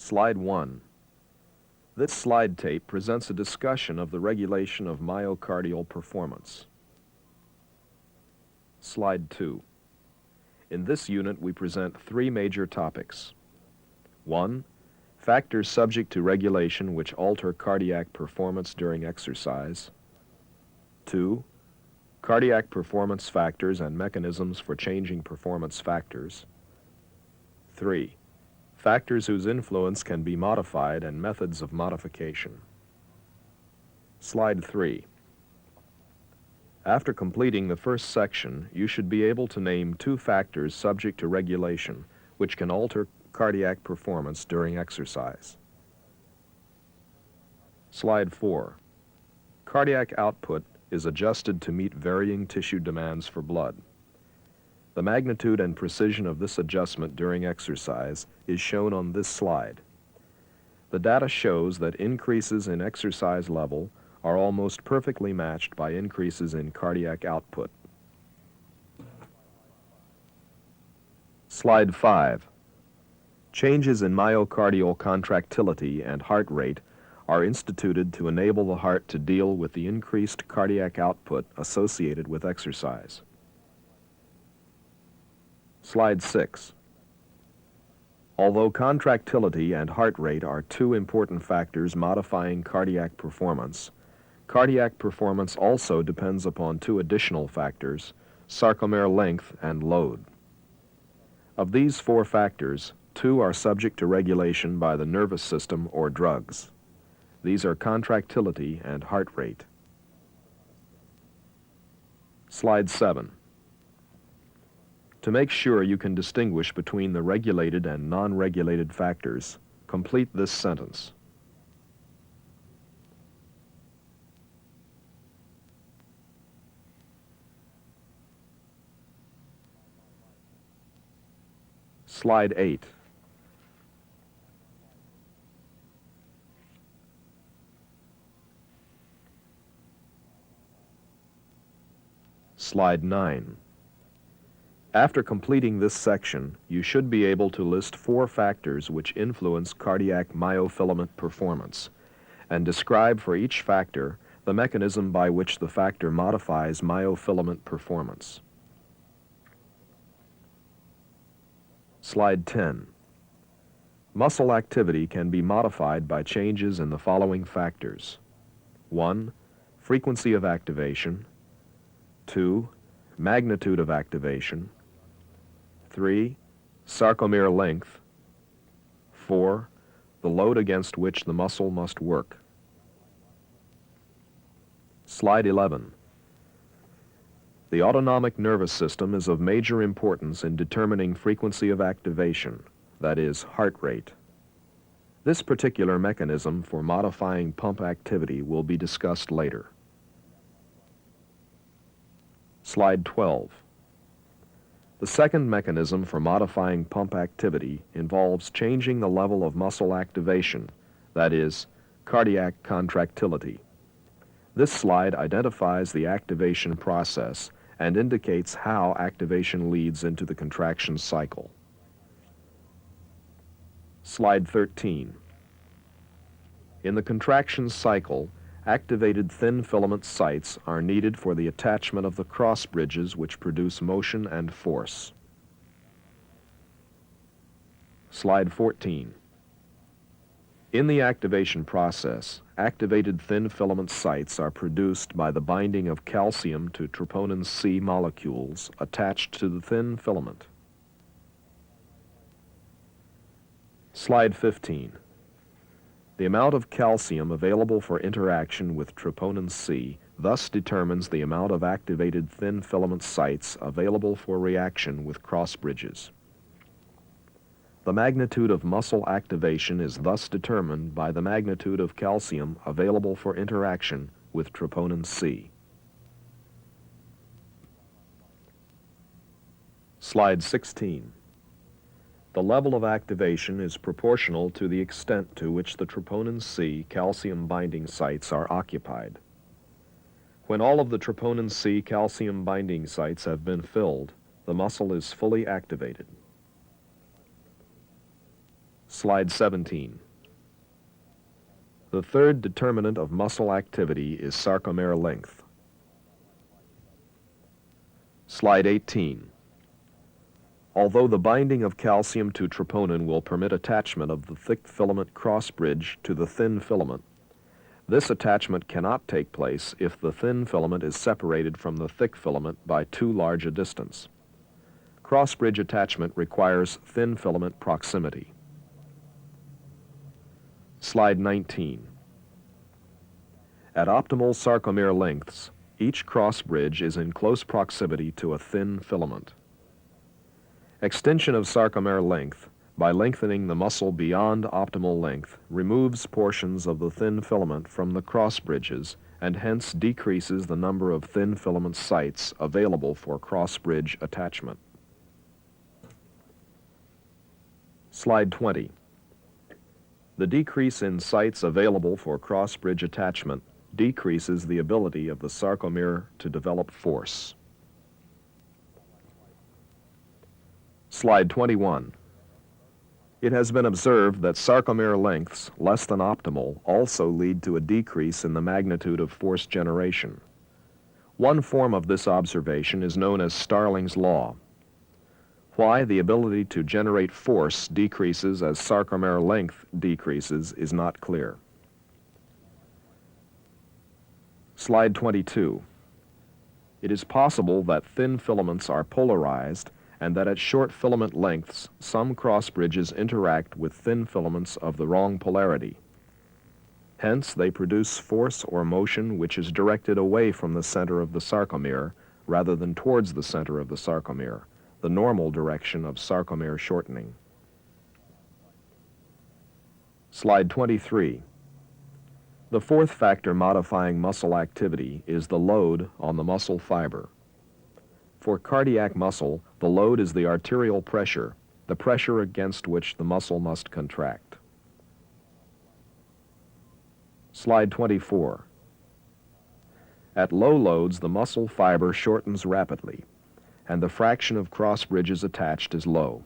Slide 1. This slide tape presents a discussion of the regulation of myocardial performance. Slide 2. In this unit, we present three major topics. 1. Factors subject to regulation which alter cardiac performance during exercise. 2. Cardiac performance factors and mechanisms for changing performance factors. 3. Factors whose influence can be modified and methods of modification. Slide 3. After completing the first section, you should be able to name two factors subject to regulation which can alter cardiac performance during exercise. Slide 4. Cardiac output is adjusted to meet varying tissue demands for blood. The magnitude and precision of this adjustment during exercise is shown on this slide. The data shows that increases in exercise level are almost perfectly matched by increases in cardiac output. Slide 5. Changes in myocardial contractility and heart rate are instituted to enable the heart to deal with the increased cardiac output associated with exercise. Slide 6. Although contractility and heart rate are two important factors modifying cardiac performance also depends upon two additional factors, sarcomere length and load. Of these four factors, two are subject to regulation by the nervous system or drugs. These are contractility and heart rate. Slide 7. To make sure you can distinguish between the regulated and non-regulated factors, complete this sentence. Slide 8. Slide 9. After completing this section, you should be able to list four factors which influence cardiac myofilament performance, and describe for each factor the mechanism by which the factor modifies myofilament performance. Slide 10. Muscle activity can be modified by changes in the following factors. 1. Frequency of activation. 2. Magnitude of activation. 3. Sarcomere length. 4. The load against which the muscle must work. Slide 11. The autonomic nervous system is of major importance in determining frequency of activation, that is, heart rate. This particular mechanism for modifying pump activity will be discussed later. Slide 12. The second mechanism for modifying pump activity involves changing the level of muscle activation, that is, cardiac contractility. This slide identifies the activation process and indicates how activation leads into the contraction cycle. Slide 13. In the contraction cycle, activated thin filament sites are needed for the attachment of the cross bridges which produce motion and force. Slide 14. In the activation process, activated thin filament sites are produced by the binding of calcium to troponin C molecules attached to the thin filament. Slide 15. The amount of calcium available for interaction with troponin C thus determines the amount of activated thin filament sites available for reaction with cross bridges. The magnitude of muscle activation is thus determined by the magnitude of calcium available for interaction with troponin C. Slide 16. The level of activation is proportional to the extent to which the troponin C calcium binding sites are occupied. When all of the troponin C calcium binding sites have been filled, the muscle is fully activated. Slide 17. The third determinant of muscle activity is sarcomere length. Slide 18. Although the binding of calcium to troponin will permit attachment of the thick filament cross bridge to the thin filament, this attachment cannot take place if the thin filament is separated from the thick filament by too large a distance. Cross-bridge attachment requires thin filament proximity. Slide 19. At optimal sarcomere lengths, each cross-bridge is in close proximity to a thin filament. Extension of sarcomere length by lengthening the muscle beyond optimal length removes portions of the thin filament from the cross bridges and hence decreases the number of thin filament sites available for cross-bridge attachment. Slide 20. The decrease in sites available for cross-bridge attachment decreases the ability of the sarcomere to develop force. Slide 21. It has been observed that sarcomere lengths less than optimal also lead to a decrease in the magnitude of force generation. One form of this observation is known as Starling's law. Why the ability to generate force decreases as sarcomere length decreases is not clear. Slide 22. It is possible that thin filaments are polarized and that at short filament lengths, some cross bridges interact with thin filaments of the wrong polarity. Hence, they produce force or motion which is directed away from the center of the sarcomere rather than towards the center of the sarcomere, the normal direction of sarcomere shortening. Slide 23. The fourth factor modifying muscle activity is the load on the muscle fiber. For cardiac muscle, the load is the arterial pressure, the pressure against which the muscle must contract. Slide 24. At low loads, the muscle fiber shortens rapidly, and the fraction of cross bridges attached is low.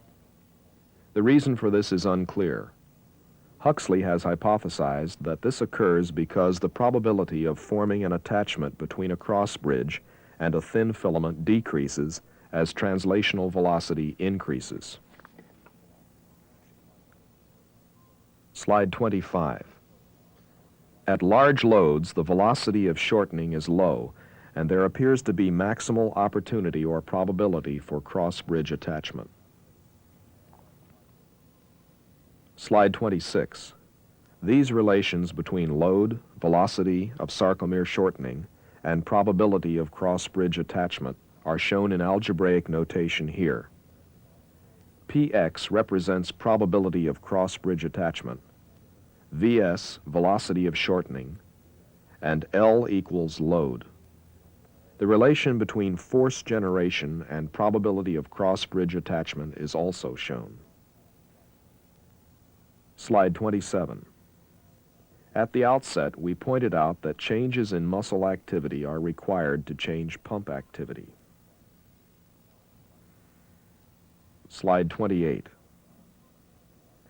The reason for this is unclear. Huxley has hypothesized that this occurs because the probability of forming an attachment between a cross bridge and a thin filament decreases as translational velocity increases. Slide 25. At large loads, the velocity of shortening is low, and there appears to be maximal opportunity or probability for cross-bridge attachment. Slide 26. These relations between load, velocity of sarcomere shortening, and probability of cross-bridge attachment are shown in algebraic notation here. Px represents probability of cross-bridge attachment, Vs velocity of shortening, and L equals load. The relation between force generation and probability of cross-bridge attachment is also shown. Slide 27. At the outset, we pointed out that changes in muscle activity are required to change pump activity. Slide 28.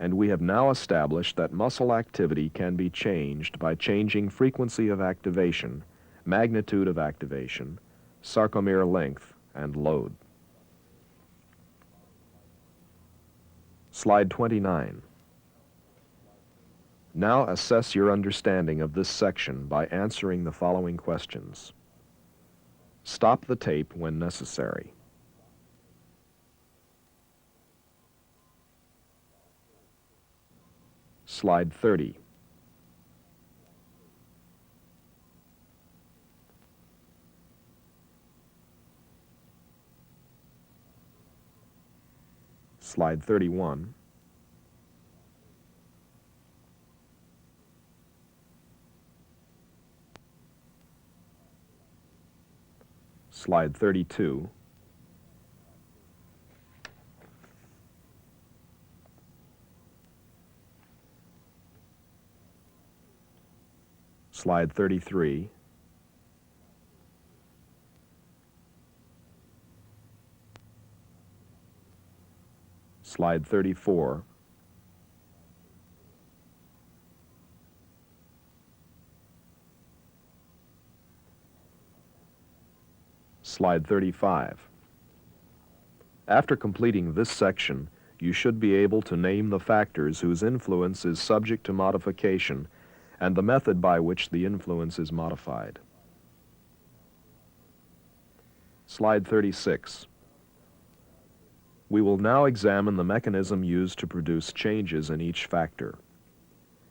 And we have now established that muscle activity can be changed by changing frequency of activation, magnitude of activation, sarcomere length, and load. Slide 29. Now assess your understanding of this section by answering the following questions. Stop the tape when necessary. Slide 30. Slide 31. Slide 32. Slide 33. Slide 34. Slide 35. After completing this section, you should be able to name the factors whose influence is subject to modification and the method by which the influence is modified. Slide 36. We will now examine the mechanism used to produce changes in each factor.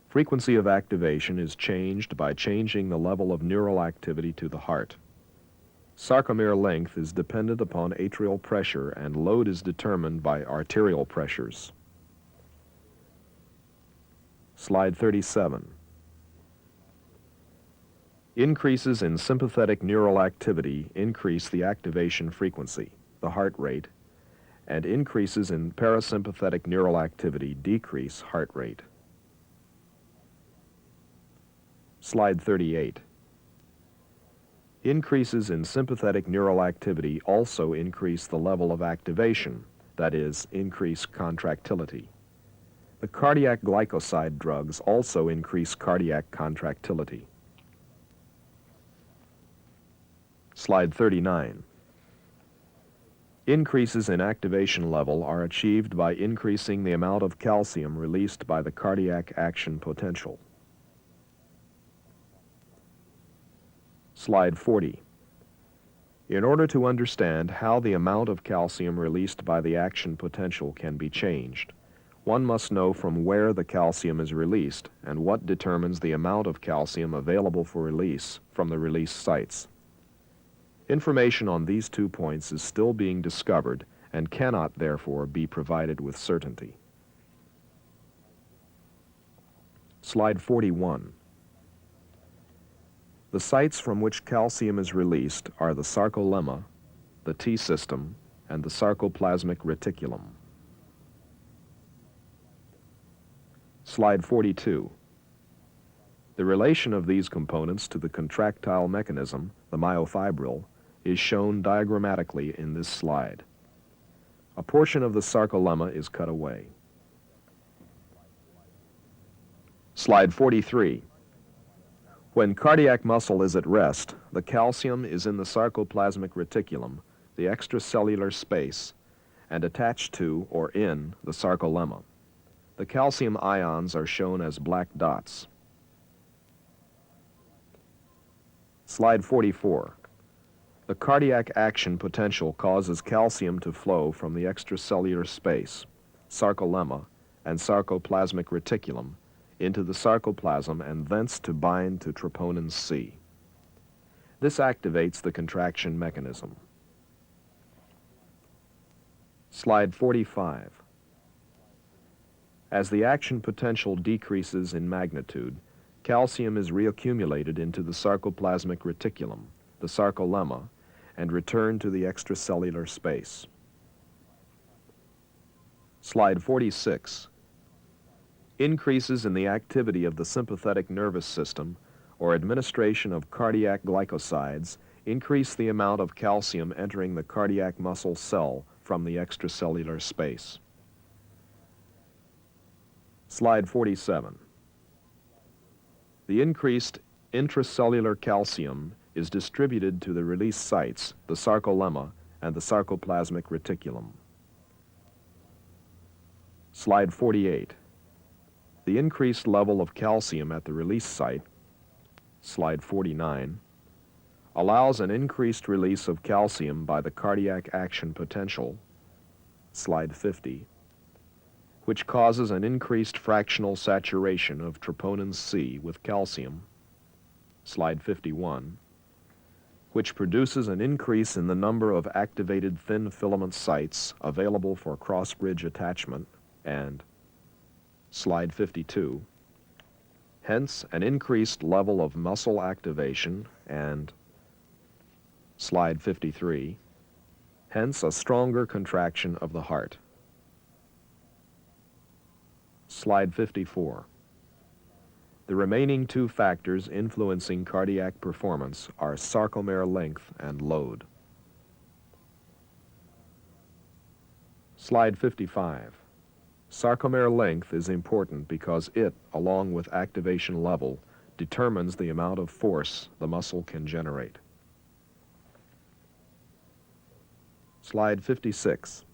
Frequency of activation is changed by changing the level of neural activity to the heart. Sarcomere length is dependent upon atrial pressure and load is determined by arterial pressures. Slide 37. Increases in sympathetic neural activity increase the activation frequency, the heart rate, and increases in parasympathetic neural activity decrease heart rate. Slide 38. Increases in sympathetic neural activity also increase the level of activation, that is, increase contractility. The cardiac glycoside drugs also increase cardiac contractility. Slide 39. Increases in activation level are achieved by increasing the amount of calcium released by the cardiac action potential. Slide 40. In order to understand how the amount of calcium released by the action potential can be changed, one must know from where the calcium is released and what determines the amount of calcium available for release from the release sites. Information on these 2 points is still being discovered and cannot, therefore, be provided with certainty. Slide 41. The sites from which calcium is released are the sarcolemma, the T system, and the sarcoplasmic reticulum. Slide 42. The relation of these components to the contractile mechanism, the myofibril, is shown diagrammatically in this slide. A portion of the sarcolemma is cut away. Slide 43. When cardiac muscle is at rest, the calcium is in the sarcoplasmic reticulum, the extracellular space, and attached to or in the sarcolemma. The calcium ions are shown as black dots. Slide 44. The cardiac action potential causes calcium to flow from the extracellular space, sarcolemma, and sarcoplasmic reticulum into the sarcoplasm and thence to bind to troponin C. This activates the contraction mechanism. Slide 45. As the action potential decreases in magnitude, calcium is reaccumulated into the sarcoplasmic reticulum, the sarcolemma, and returned to the extracellular space. Slide 46. Increases in the activity of the sympathetic nervous system or administration of cardiac glycosides increase the amount of calcium entering the cardiac muscle cell from the extracellular space. Slide 47. The increased intracellular calcium is distributed to the release sites, the sarcolemma and the sarcoplasmic reticulum. Slide 48. The increased level of calcium at the release site, slide 49, allows an increased release of calcium by the cardiac action potential, slide 50, which causes an increased fractional saturation of troponin C with calcium, slide 51, which produces an increase in the number of activated thin filament sites available for cross-bridge attachment, and slide 52, hence an increased level of muscle activation, and slide 53, hence a stronger contraction of the heart. Slide 54. The remaining 2 factors influencing cardiac performance are sarcomere length and load. Slide 55. Sarcomere length is important because it, along with activation level, determines the amount of force the muscle can generate. Slide 56.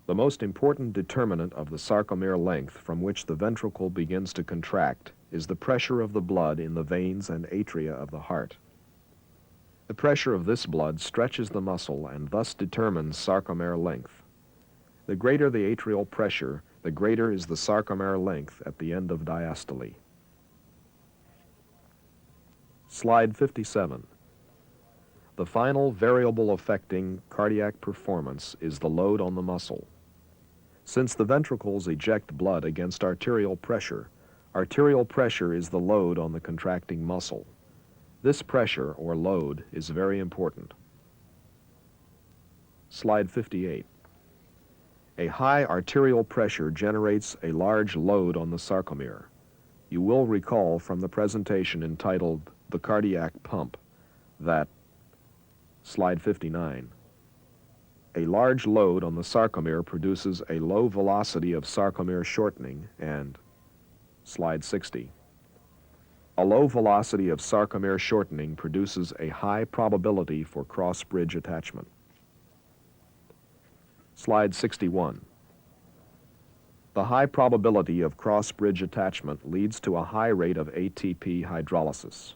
The most important determinant of the sarcomere length from which the ventricle begins to contract is the pressure of the blood in the veins and atria of the heart. The pressure of this blood stretches the muscle and thus determines sarcomere length. The greater the atrial pressure, the greater is the sarcomere length at the end of diastole. Slide 57. The final variable affecting cardiac performance is the load on the muscle. Since the ventricles eject blood against arterial pressure is the load on the contracting muscle. This pressure, or load, is very important. Slide 58. A high arterial pressure generates a large load on the sarcomere. You will recall from the presentation entitled The Cardiac Pump that, slide 59, a large load on the sarcomere produces a low velocity of sarcomere shortening and, slide 60, a low velocity of sarcomere shortening produces a high probability for cross-bridge attachment. Slide 61. The high probability of cross-bridge attachment leads to a high rate of ATP hydrolysis.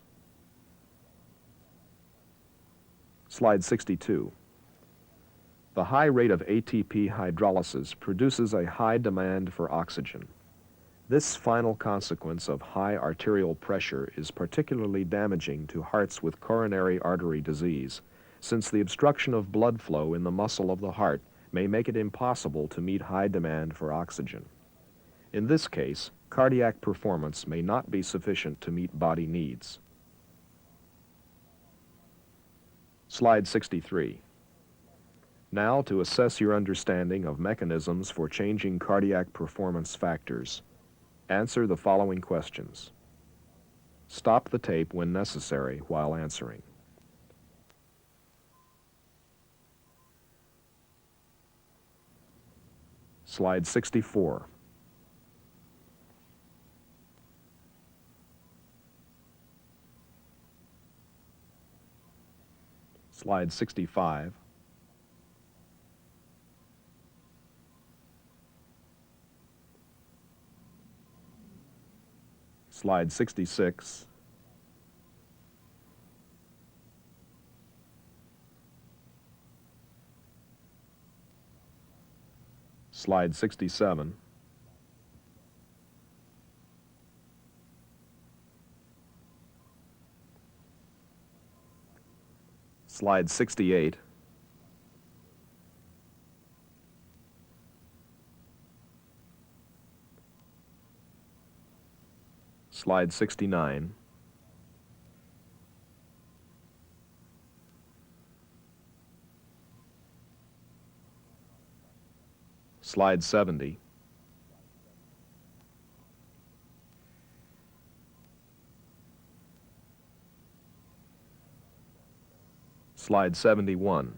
Slide 62. The high rate of ATP hydrolysis produces a high demand for oxygen. This final consequence of high arterial pressure is particularly damaging to hearts with coronary artery disease, since the obstruction of blood flow in the muscle of the heart may make it impossible to meet high demand for oxygen. In this case, cardiac performance may not be sufficient to meet body needs. Slide 63. Now, to assess your understanding of mechanisms for changing cardiac performance factors, answer the following questions. Stop the tape when necessary while answering. Slide 64. Slide 65. Slide 66. Slide 67. Slide 68. Slide 69. Slide 70. Slide 71.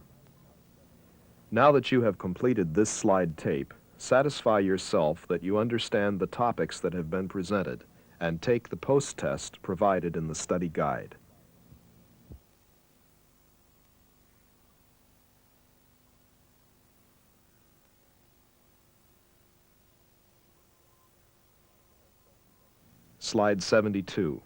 Now that you have completed this slide tape, satisfy yourself that you understand the topics that have been presented and take the post-test provided in the study guide. Slide 72.